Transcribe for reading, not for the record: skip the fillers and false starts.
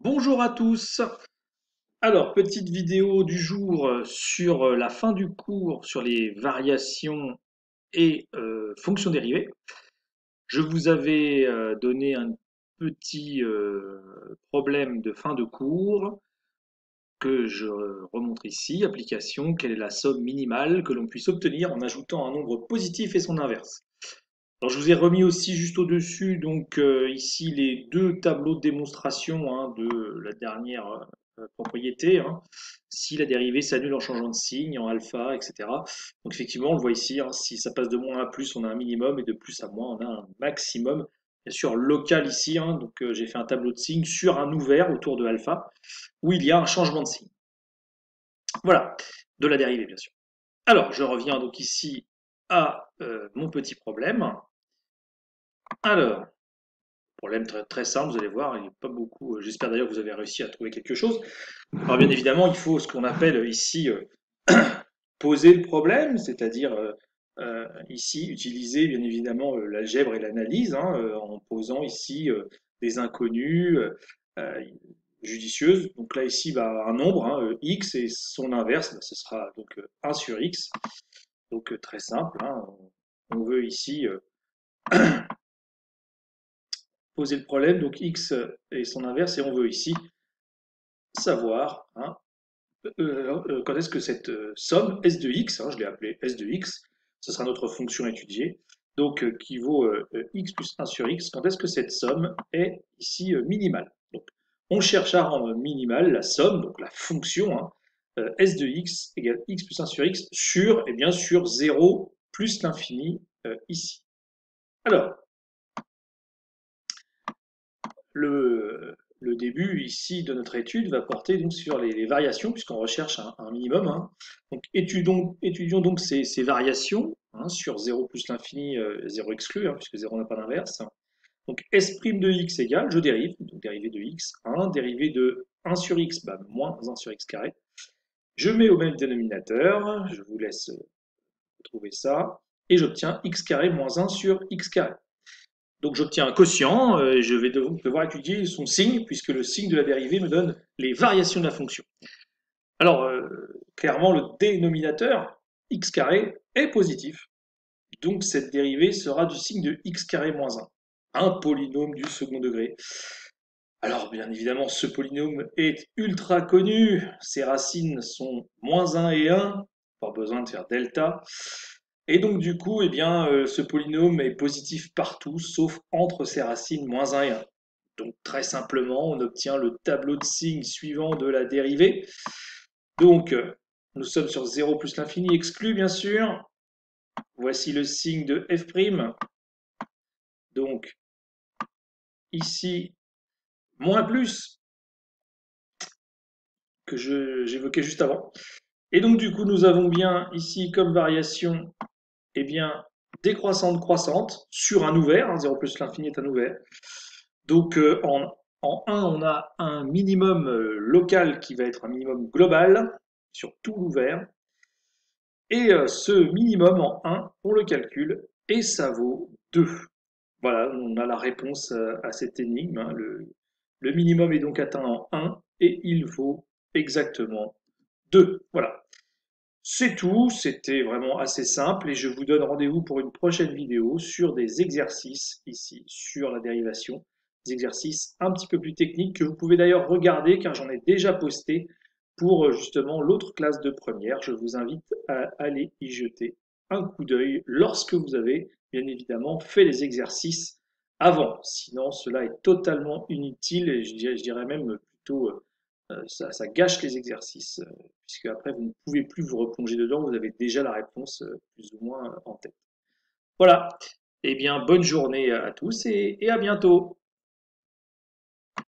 Bonjour à tous. Alors, petite vidéo du jour sur la fin du cours sur les variations et fonctions dérivées. Je vous avais donné un petit problème de fin de cours que je remontre ici. Application, quelle est la somme minimale que l'on puisse obtenir en ajoutant un nombre positif et son inverse? Alors, je vous ai remis aussi juste au-dessus, donc ici les deux tableaux de démonstration de la dernière propriété, hein. Si la dérivée s'annule en changeant de signe, en alpha, etc. Donc effectivement, on le voit ici, hein, si ça passe de moins à plus, on a un minimum, et de plus à moins, on a un maximum. Bien sûr, local ici, hein, donc j'ai fait un tableau de signes sur un ouvert autour de alpha, où il y a un changement de signe. Voilà, de la dérivée, bien sûr. Alors, je reviens donc ici à mon petit problème. Alors, problème très simple, vous allez voir, il n'y a pas beaucoup. J'espère d'ailleurs que vous avez réussi à trouver quelque chose. Alors bien évidemment, il faut ce qu'on appelle ici poser le problème, c'est-à-dire ici utiliser bien évidemment l'algèbre et l'analyse, hein, en posant ici des inconnues euh, judicieuses. Donc là ici, bah, un nombre, hein, x et son inverse, bah, ce sera donc 1 sur x. Donc très simple, hein, on veut ici poser le problème, donc x et son inverse, et on veut ici savoir, hein, quand est-ce que cette somme S de x, hein, je l'ai appelée S de x, ce sera notre fonction étudiée, donc qui vaut x plus 1 sur x, quand est-ce que cette somme est ici minimale. Donc, on cherche à rendre minimale la somme, donc la fonction, hein, S de x égale x plus 1 sur x sur, et bien sur 0 plus l'infini ici. Alors, le début ici de notre étude va porter donc sur les variations, puisqu'on recherche un minimum, hein. Donc étudions donc ces variations, hein, sur 0 plus l'infini, 0 exclu, hein, puisque 0 n'a pas d'inverse. Donc S' de x égale, je dérive, donc dérivée de x, 1, dérivée de 1 sur x, bah, moins 1 sur x carré. Je mets au même dénominateur, je vous laisse trouver ça, et j'obtiens x carré moins 1 sur x carré. Donc j'obtiens un quotient, et je vais devoir étudier son signe, puisque le signe de la dérivée me donne les variations de la fonction. Alors, clairement, le dénominateur, x carré, est positif. Donc cette dérivée sera du signe de x carré moins 1, un polynôme du second degré. Alors bien évidemment, ce polynôme est ultra connu, ses racines sont moins 1 et 1, pas besoin de faire delta. Et donc du coup, eh bien, ce polynôme est positif partout, sauf entre ses racines moins 1 et 1. Donc très simplement, on obtient le tableau de signes suivant de la dérivée. Donc nous sommes sur 0 plus l'infini exclu, bien sûr. Voici le signe de f'. Donc ici, moins plus, que j'évoquais juste avant. Et donc du coup, nous avons bien ici comme variation, eh bien, décroissante croissante sur un ouvert, hein, 0 plus l'infini est un ouvert. Donc en 1, on a un minimum local qui va être un minimum global sur tout l'ouvert. Et ce minimum en 1, on le calcule et ça vaut 2. Voilà, on a la réponse à cette énigme, hein. Le minimum est donc atteint en 1 et il vaut exactement 2. Voilà. C'est tout, c'était vraiment assez simple et je vous donne rendez-vous pour une prochaine vidéo sur des exercices ici, sur la dérivation, des exercices un petit peu plus techniques que vous pouvez d'ailleurs regarder car j'en ai déjà posté pour justement l'autre classe de première. Je vous invite à aller y jeter un coup d'œil lorsque vous avez bien évidemment fait les exercices avant. Sinon, cela est totalement inutile et je dirais même plutôt ça gâche les exercices, puisque après vous ne pouvez plus vous replonger dedans, vous avez déjà la réponse plus ou moins en tête. Voilà, eh bien bonne journée à tous et à bientôt.